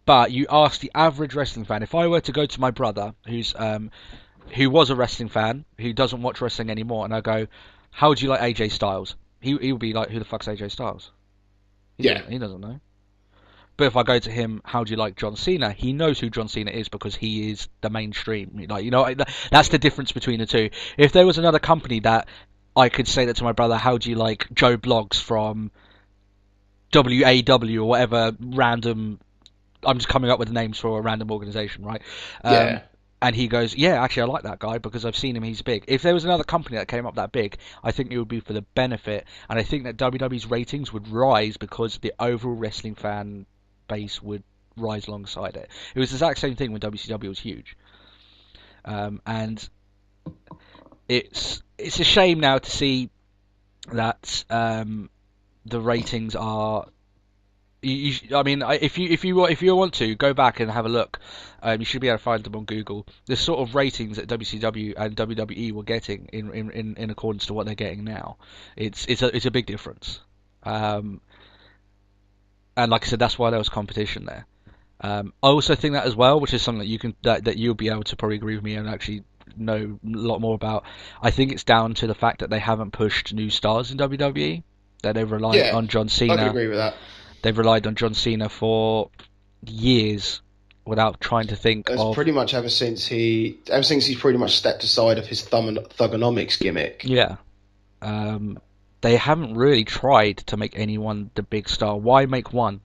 But you ask the average wrestling fan, if I were to go to my brother, who was a wrestling fan, who doesn't watch wrestling anymore, and I go, how do you like AJ Styles? He would be like, who the fuck's AJ Styles? He doesn't know. But if I go to him, how do you like John Cena? He knows who John Cena is, because he is the mainstream. Like, that's the difference between the two. If there was another company that I could say that to my brother, how do you like Joe Bloggs from WAW or whatever random, I'm just coming up with names for a random organization, right? And he goes, yeah, actually I like that guy because I've seen him, he's big. If there was another company that came up that big, I think it would be for the benefit, and I think that WWE's ratings would rise because the overall wrestling fan base would rise alongside it. It was the exact same thing when WCW was huge. And it's a shame now to see that the ratings are. I mean, if you want to go back and have a look, you should be able to find them on Google. The sort of ratings that WCW and WWE were getting in accordance to what they're getting now, it's a big difference. And like I said, that's why there was competition there. I also think that as well, which is something that you'll be able to probably agree with me and actually know a lot more about. I think it's down to the fact that they haven't pushed new stars in WWE. That they've relied on John Cena. I can agree with that. They've relied on John Cena for years without trying to think of. Pretty much ever since he's pretty much stepped aside of his Thugonomics gimmick. Yeah. They haven't really tried to make anyone the big star. Why make one?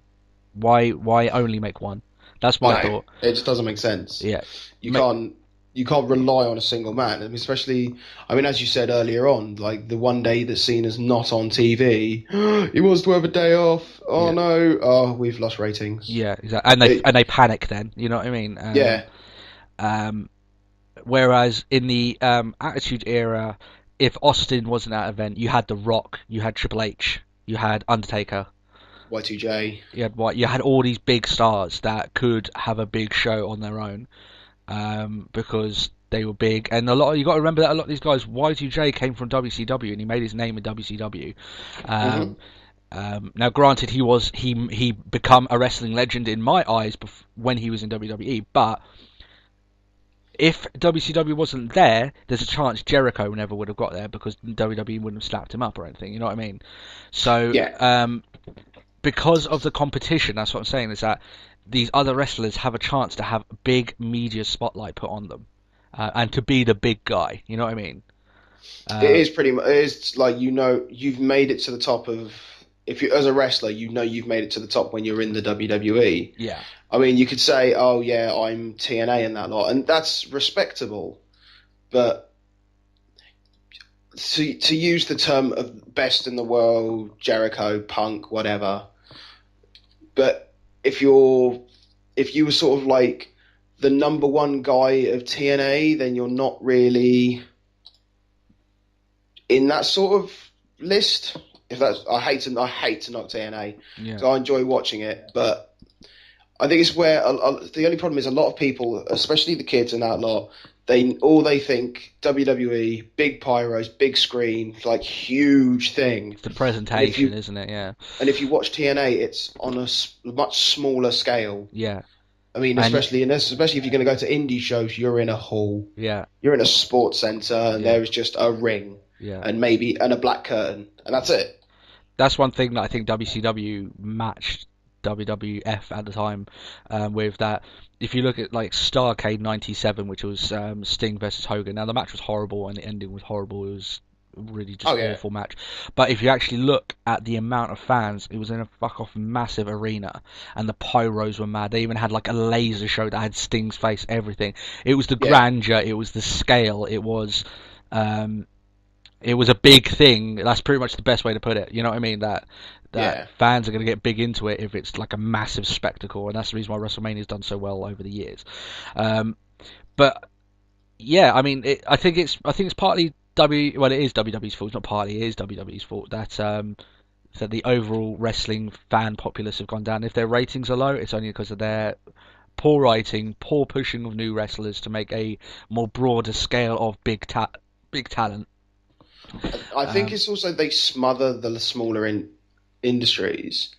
Why only make one? That's my thought. It just doesn't make sense. Yeah. You can't rely on a single man, especially, I mean, as you said earlier on, like the one day that Cena's not on TV, he wants to have a day off. Oh no! Oh, we've lost ratings. Yeah, exactly. And they panic then. You know what I mean? Whereas in the Attitude Era, if Austin wasn't at an event, you had The Rock, you had Triple H, you had Undertaker, Y2J. You had all these big stars that could have a big show on their own. Because they were big, and you got to remember that a lot of these guys, Y2J came from WCW and he made his name in WCW. Now, granted, he become a wrestling legend in my eyes when he was in WWE, but if WCW wasn't there, there's a chance Jericho never would have got there because WWE wouldn't have slapped him up or anything. You know what I mean? So, because of the competition, that's what I'm saying, is that these other wrestlers have a chance to have a big media spotlight put on them, and to be the big guy. You know what I mean? It is pretty much. It's like, you've made it to the top of. If you, as a wrestler, you've made it to the top when you're in the WWE. Yeah. I mean, you could say, "Oh yeah, I'm TNA and that lot," and that's respectable. But to use the term of best in the world, Jericho, Punk, whatever. But if you were sort of like the number one guy of TNA, then you're not really in that sort of list. I hate to knock TNA, so I enjoy watching it, but I think it's where the only problem is a lot of people, especially the kids and that lot, they think WWE, big pyros, big screen, like huge thing. It's the presentation, isn't it? Yeah. And if you watch TNA, it's on a much smaller scale. Yeah. I mean, And especially if you're going to go to indie shows, you're in a hall, yeah, you're in a sports center, and yeah, there is just a ring yeah. and a black curtain, and that's it. That's one thing that I think WCW matched WWF at the time, with that. If you look at like Starrcade '97, which was Sting versus Hogan. Now the match was horrible and the ending was horrible. It was really just Oh yeah, awful match. But if you actually look at the amount of fans, it was in a fuck off massive arena, and the pyros were mad. They even had like a laser show that had Sting's face, everything. It was the yeah, grandeur, it was the scale, um, it was a big thing. That's pretty much the best way to put it. You know what I mean? That yeah. fans are going to get big into it if it's like a massive spectacle, and that's the reason why WrestleMania's done so well over the years. Um, but yeah, I mean, I think it's partly well, it is WWE's fault. It's not partly, it is WWE's fault that the overall wrestling fan populace have gone down. If their ratings are low, it's only because of their poor writing, poor pushing of new wrestlers to make a more broader scale of big talent. I think it's also they smother the smaller industries.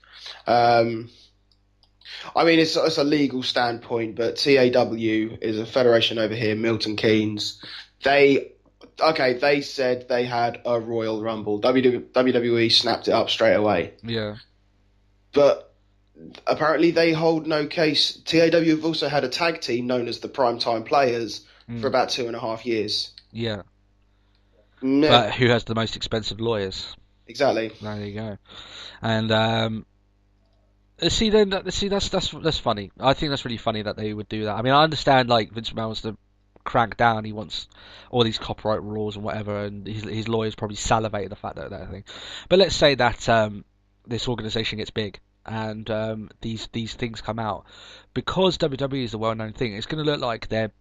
Um, I mean, it's a legal standpoint, but TAW is a federation over here, Milton Keynes. They they said they had a Royal Rumble. WWE snapped it up straight away, Yeah, but apparently they hold no case. TAW have also had a tag team known as the Primetime Players for about 2.5 years. yeah. No, But who has the most expensive lawyers? exactly. There you go. And see, that's funny. I think that's really funny that they would do that. I mean, I understand like Vince McMahon wants to crank down. He wants all these copyright rules and whatever, and his lawyers probably salivate at the fact that thing. But let's say that this organization gets big and these things come out because WWE is a well-known thing. It's going to look like they're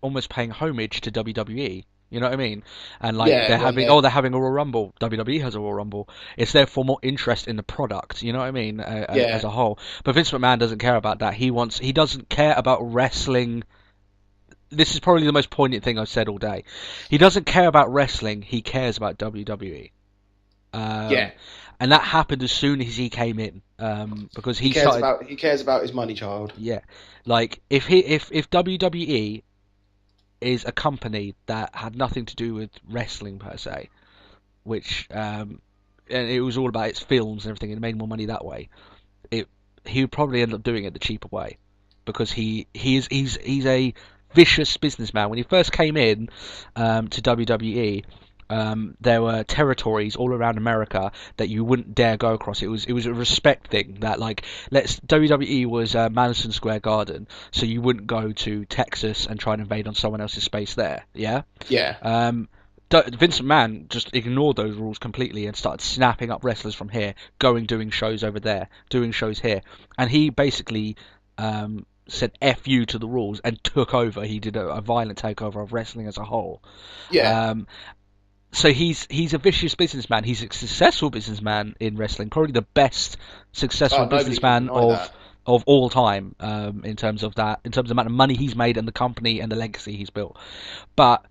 almost paying homage to WWE. You know what I mean? And like Yeah, well, yeah, they're having a Royal Rumble. WWE has a Royal Rumble. It's therefore more interest in the product. You know what I mean? As yeah. a whole. But Vince McMahon doesn't care about that. He doesn't care about wrestling. This is probably the most poignant thing I've said all day. He doesn't care about wrestling. He cares about WWE. Yeah, And that happened as soon as he came in. Because he started. he cares about his money, child. Yeah, like if WWE is a company that had nothing to do with wrestling per se, which and it was all about its films and everything, and it made more money that way. He would probably end up doing it the cheaper way because he's a vicious businessman. When he first came in to WWE, there were territories all around America that you wouldn't dare go across. It was a respect thing that like WWE was Madison Square Garden, so you wouldn't go to Texas and try and invade on someone else's space there. Yeah. Yeah, Vince McMahon just ignored those rules completely and started snapping up wrestlers from here, doing shows over there, doing shows here, and he basically said "F you" to the rules and took over. He did a violent takeover of wrestling as a whole. yeah. So he's a vicious businessman. He's a successful businessman in wrestling, probably the best successful Nobody can businessman deny that. of all time, in terms of the amount of money he's made and the company and the legacy he's built. But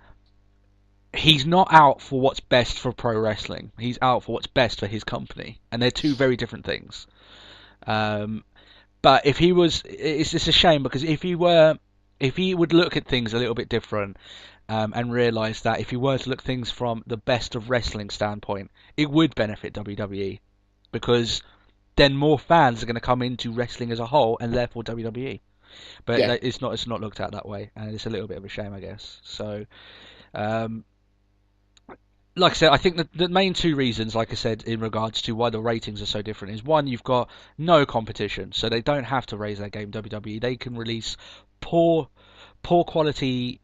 he's not out for what's best for pro wrestling. He's out for what's best for his company, and they're two very different things. But if he was, it's a shame because if he would look at things a little bit different, and realise that if he were to look things from the best of wrestling standpoint, it would benefit WWE because then more fans are going to come into wrestling as a whole, and therefore WWE. But Yeah, it's not looked at that way, and it's a little bit of a shame, I guess. So. Um, like I said, I think the main two reasons, like I said, in regards to why the ratings are so different is one, you've got no competition, so they don't have to raise their game. WWE, they can release poor quality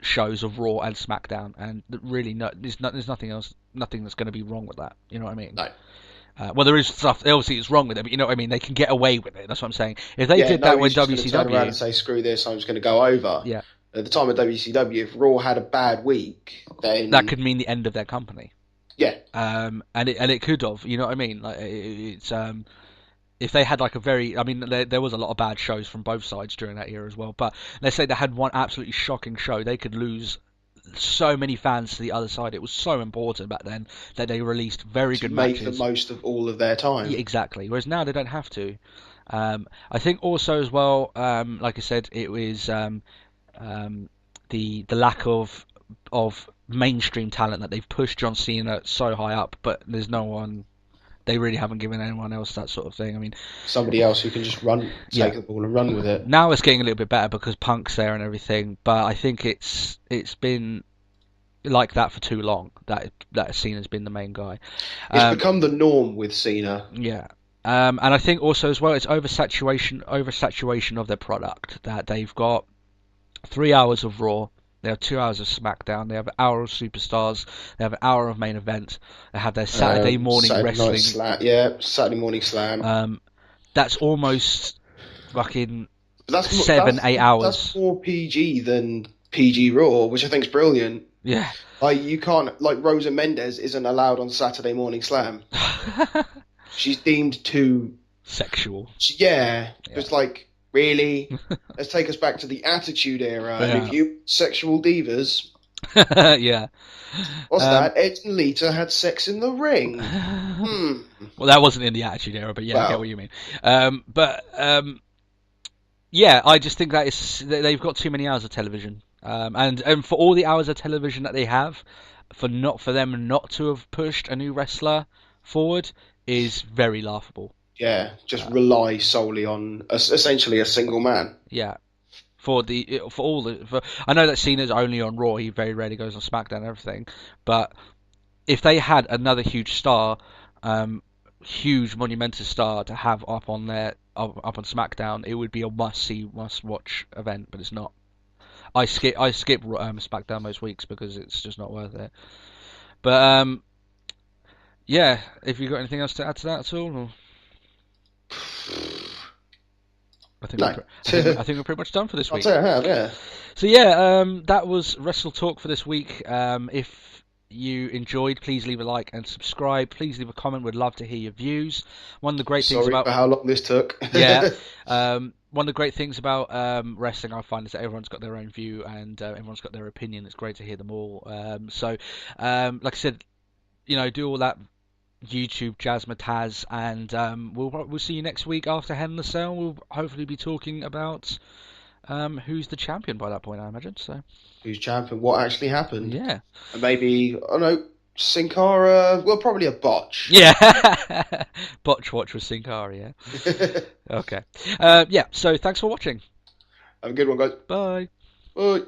shows of Raw and SmackDown, and really there's nothing else, nothing that's going to be wrong with that. You know what I mean? no. Well, there is stuff obviously it's wrong with it, but you know what I mean. They can get away with it. That's what I'm saying. If they Yeah, did that with nobody's just going to turn around WCW, and say, screw this, I'm just going to go over. yeah, At the time of WCW, if Raw had a bad week, then... that could mean the end of their company. Yeah, And it could have, you know what I mean? Like it's if they had like a very, I mean, there was a lot of bad shows from both sides during that era as well. But let's say they had one absolutely shocking show, they could lose so many fans to the other side. It was so important back then that they released very to good make matches. the most of all of their time. Yeah, exactly. Whereas now they don't have to. I think also as well, like I said, it was the lack of mainstream talent that they've pushed John Cena so high up, but there's no one. They really haven't given anyone else that sort of thing. I mean, Somebody else who can just take the ball and run with it. Now it's getting a little bit better because Punk's there and everything, but I think it's been like that for too long. That Cena's been the main guy. It's become the norm with Cena. Yeah. And I think also as well, it's oversaturation of their product. That they've got 3 hours of Raw, they have 2 hours of SmackDown, they have an hour of Superstars, they have an hour of main event, they have their Saturday morning wrestling. Saturday morning slam. That's almost fucking that's 7-8 hours. That's more PG than PG Raw, which I think is brilliant. Yeah. Like you can't, like Rosa Mendes isn't allowed on Saturday morning slam. She's deemed too sexual. Yeah. It's like, really? Let's take us back to the Attitude Era. Yeah. And if you sexual divas. Yeah. What's that? Ed and Lita had sex in the ring. Well, that wasn't in the Attitude Era, but yeah, I get what you mean. Yeah, I just think they've got too many hours of television. And for all the hours of television that they have, for them not to have pushed a new wrestler forward is very laughable. Yeah, just rely solely on essentially a single man. Yeah, I know that Cena's only on Raw. He very rarely goes on SmackDown and everything. But if they had another huge star, huge monumental star to have up on SmackDown, it would be a must-see, must-watch event. But it's not. I skip SmackDown most weeks because it's just not worth it. But yeah, have you got anything else to add to that at all? Or? I think we're pretty much done for this week. I'll say I have, yeah. So yeah, that was Wrestle Talk for this week. If you enjoyed, please leave a like and subscribe. Please leave a comment. We'd love to hear your views. One of the great things about for how long this took. Yeah. One of the great things about wrestling, I find, is that everyone's got their own view and everyone's got their opinion. It's great to hear them all. Like I said, do all that YouTube jazzmatazz, and we'll see you next week after Hell in a Cell. We'll hopefully be talking about who's the champion by that point, I imagine. So who's champion? What actually happened? Yeah, and maybe I don't know. Sin Cara, probably a botch. Yeah, botch watch with Sin Cara. Yeah. Okay. Yeah. So thanks for watching. Have a good one, guys. Bye. Bye.